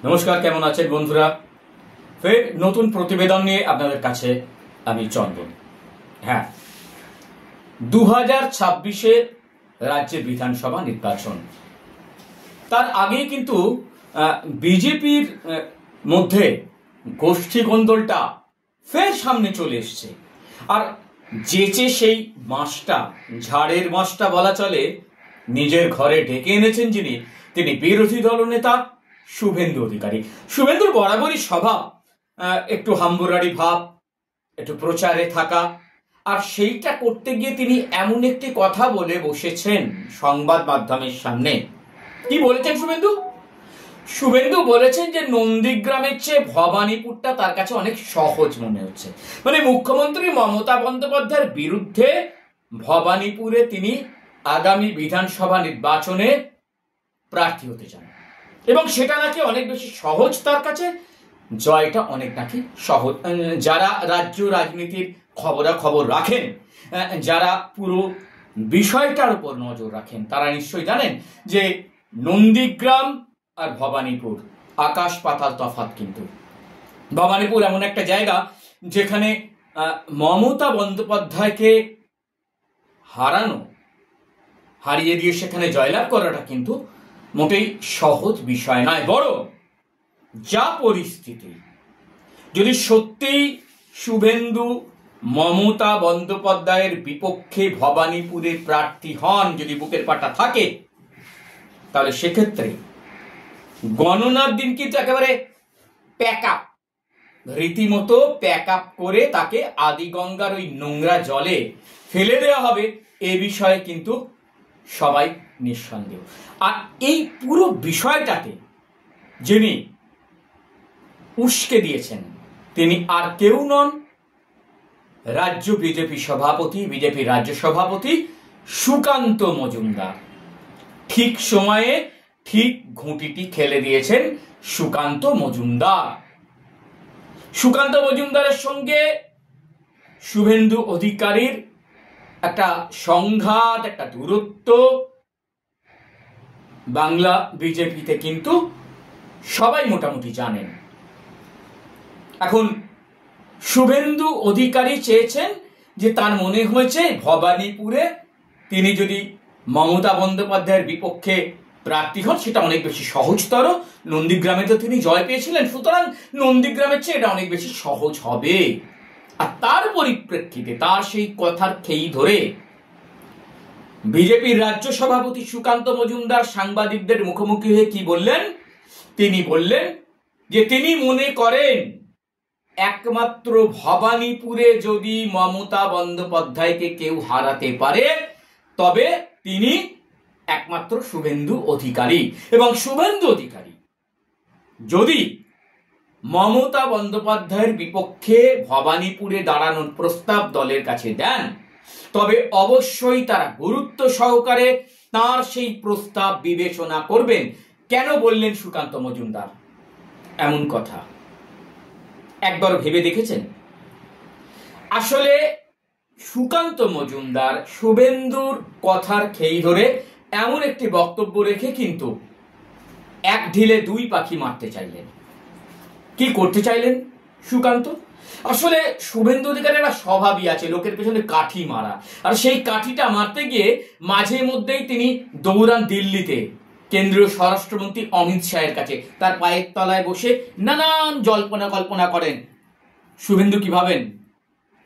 নমস্কার, কেমন আছেন বন্ধুরা? ফের নতুন প্রতিবেদন নিয়ে আপনাদের কাছে আমি চন্দন। হ্যাঁ, 2026-এ রাজ্যে বিধানসভা নির্বাচন। তার আগেই কিন্তু বিজেপির মধ্যে গোষ্ঠী কোন্দলটা ফের সামনে চলে এসছে। আর যেচে সেই মাসটা, ঝাড়ের মাসটা বলা চলে, নিজের ঘরে ডেকে এনেছেন যিনি, তিনি বিরোধী দলনেতা শুভেন্দু অধিকারী। শুভেন্দুর বরাবরই স্বভাব একটু হাম্বুরারি ভাব, একটু প্রচারে থাকা, আর সেইটা করতে গিয়ে তিনি এমন একটি কথা বলে বসেছেন সংবাদ মাধ্যমের সামনে। কি বলেছেন শুভেন্দু? শুভেন্দু বলেছেন যে নন্দীগ্রামের চেয়ে ভবানীপুরটা তার কাছে অনেক সহজ মনে হচ্ছে। মানে মুখ্যমন্ত্রী মমতা বন্দ্যোপাধ্যায়ের বিরুদ্ধে ভবানীপুরে তিনি আগামী বিধানসভা নির্বাচনে প্রার্থী হতে চান, এবং সেটা নাকি অনেক বেশি সহজ তার কাছে, জয়টা অনেক নাকি সহজ। যারা রাজ্য রাজনীতির খবরাখবর রাখেন, যারা পুরো বিষয়টার উপর নজর রাখেন, তারা নিশ্চয়ই জানেন যে নন্দীগ্রাম আর ভবানীপুর আকাশ পাতাল তফাৎ। কিন্তু ভবানীপুর এমন একটা জায়গা যেখানে মমতা বন্দ্যোপাধ্যায়কে হারিয়ে দিয়ে সেখানে জয়লাভ করাটা কিন্তু মোটেই সহজ বিষয় নয়। বড় যা পরিস্থিতি, যদি সত্যিই শুভেন্দু মমতা বন্দ্যোপাধ্যায়ের বিপক্ষে ভবানীপুরে প্রার্থী হন, যদি বুকের পাটা থাকে, তাহলে সেক্ষেত্রে গণনার দিন কিন্তু একেবারে রীতিমতো প্যাক আপ করে তাকে আদিগঙ্গার ওই নোংরা জলে ফেলে দেওয়া হবে, এ বিষয়ে কিন্তু সবাই নিঃসন্দেহ। আর এই পুরো বিষয়টাতে যিনি উস্কে দিয়েছেন তিনি আর কেউ নন, রাজ্য বিজেপি সভাপতি, বিজেপি রাজ্য সভাপতি সুকান্ত মজুমদার। ঠিক সময়ে ঠিক ঘুঁটিটি খেলে দিয়েছেন সুকান্ত মজুমদার। সুকান্ত মজুমদারের সঙ্গে শুভেন্দু অধিকারীর একটা সংঘাত, একটা দূরত্ব বাংলা বিজেপিতে কিন্তু সবাই মোটামুটি জানেন। এখন শুভেন্দু অধিকারী চেয়েছেন যে, তার মনে হয়েছে ভবানীপুরে তিনি যদি মমতা বন্দ্যোপাধ্যায়ের বিপক্ষে প্রার্থী হন সেটা অনেক বেশি সহজতর। নন্দীগ্রামে তো তিনি জয় পেয়েছিলেন, সুতরাং নন্দীগ্রামের চেয়ে এটা অনেক বেশি সহজ হবে। আর তার পরিপ্রেক্ষিতে, তার সেই কথার খেই ধরে বিজেপির রাজ্য সভাপতি সুকান্ত মজুমদার সাংবাদিকদের মুখোমুখি হয়ে কি বললেন? তিনি বললেন যে তিনি মনে করেন একমাত্র ভবানীপুরে যদি মমতা বন্দ্যোপাধ্যায়কে কেউ হারাতে পারে তবে তিনি একমাত্র শুভেন্দু অধিকারী। এবং শুভেন্দু অধিকারী যদি মমতা বন্দ্যোপাধ্যায়ের বিপক্ষে ভবানীপুরে দাঁড়ানোর প্রস্তাব দলের কাছে দেন, তবে অবশ্যই তারা গুরুত্ব সহকারে তার সেই প্রস্তাব বিবেচনা করবেন। কেন বললেন সুকান্ত মজুমদার এমন কথা? একবার ভেবে দেখেছেন? আসলে সুকান্ত মজুমদার শুভেন্দুর কথার খেই ধরে এমন একটি বক্তব্য রেখে কিন্তু এক ঢিলে দুই পাখি মারতে চাইলেন। কি করতে চাইলেন সুকান্ত? আসলে শুভেন্দু অধিকারীর একটা স্বভাবই আছে লোকের পেছনে কাঠি মারা, আর সেই কাঠিটা মারতে গিয়ে মাঝে মধ্যেই তিনি দৌড়ান দিল্লিতে কেন্দ্রীয় স্বরাষ্ট্রমন্ত্রী অমিত শাহের কাছে, তার পায়ের তলায় বসে নানান জল্পনা কল্পনা করেন। শুভেন্দু কি ভাবেন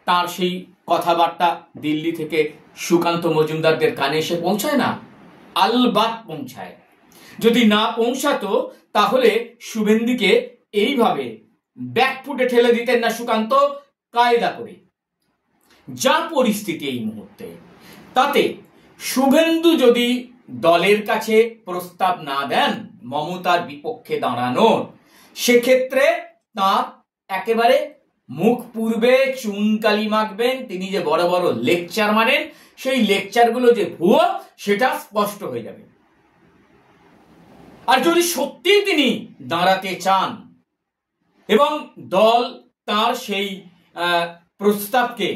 তার সেই কথাবার্তা দিল্লি থেকে সুকান্ত মজুমদারদের কানে এসে পৌঁছায় না? আলবাত পৌঁছায়। যদি না পৌঁছাতো তাহলে শুভেন্দুকে এইভাবে ব্যাকফুটে ঠেলে দিতেন না সুকান্ত, কায়দা করে। যা পরিস্থিতি এই মুহূর্তে, তাতে শুভেন্দু যদি দলের কাছে প্রস্তাব না দেন মমতার বিপক্ষে দাঁড়ানোর, সেক্ষেত্রে তার একেবারে মুখ পূর্বে চুনকালি মাখবেন। তিনি যে বড় বড় লেকচার মানেন, সেই লেকচারগুলো যে ভুয়ো সেটা স্পষ্ট হয়ে যাবে। আর যদি সত্যি তিনি দাঁড়াতে চান এবং দল তার সেই প্রস্তাবকে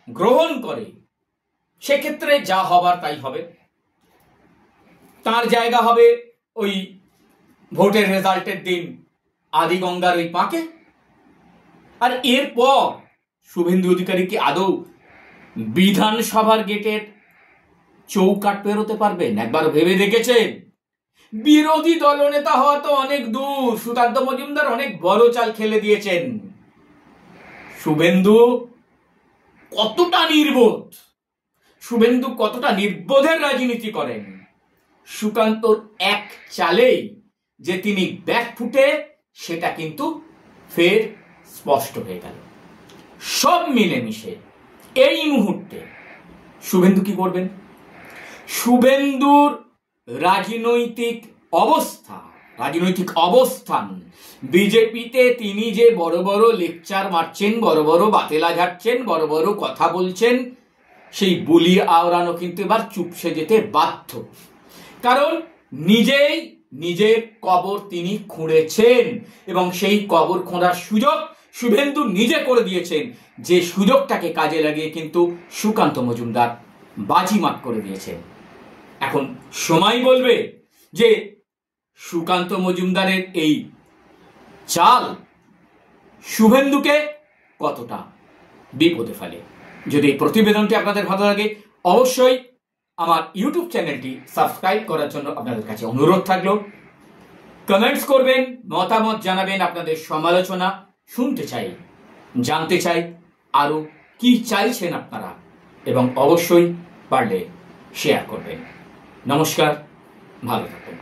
গ্রহণ করে, সেক্ষেত্রে যা হবার তাই হবে। তার জায়গা হবে ওই ভোটের রেজাল্টের দিন আদি গঙ্গার ওই পাকে। আর এরপর শুভেন্দু অধিকারী কি আদৌ বিধানসভার গেটের চৌকাট পেরোতে পারবেন? একবার ভেবে দেখেছেন? বিরোধী দলনেতা হওয়া তো অনেক দূর, সুকান্ত মজুমদার অনেক বড় চাল খেলে দিয়েছেন। শুভেন্দু কতটা নির্বোধ, শুভেন্দু কতটা নির্বোধের রাজনীতি করেন, সুকান্তর এক চালেই যে তিনি ব্যাকফুটে সেটা কিন্তু ফের স্পষ্ট হয়ে গেল। সব মিলেমিশে এই মুহূর্তে শুভেন্দু কি করবেন? শুভেন্দুর রাজনৈতিক অবস্থান বিজেপিতে তিনি যে বড় বড় লেকচার মারছেন, বড় বড় বাতেলা ঝাড়ছেন, বড় বড় কথা বলছেন, সেই বুলি আওড়ানো কিন্তু এবার চুপসে যেতে বাধ্য। কারণ নিজের কবর তিনি খুঁড়েছেন এবং সেই কবর খোঁড়ার সুযোগ শুভেন্দু নিজে করে দিয়েছেন, যে সুযোগটাকে কাজে লাগিয়ে কিন্তু সুকান্ত মজুমদার বাজিমাত করে দিয়েছেন। এখন সময় বলবে যে সুকান্ত মজুমদারের এই চাল শুভেন্দুকে কতটা বিপদে ফেলে। যদি এই প্রতিবেদনটি আপনাদের ভালো লাগে অবশ্যই আমার ইউটিউব চ্যানেলটি সাবস্ক্রাইব করার জন্য আপনাদের কাছে অনুরোধ থাকলো। কমেন্টস করবেন, মতামত জানাবেন, আপনাদের সমালোচনা শুনতে চাই, জানতে চাই আরো কি চাইছেন আপনারা, এবং অবশ্যই পারলে শেয়ার করবেন। নমস্কার, ভালো থাকুন।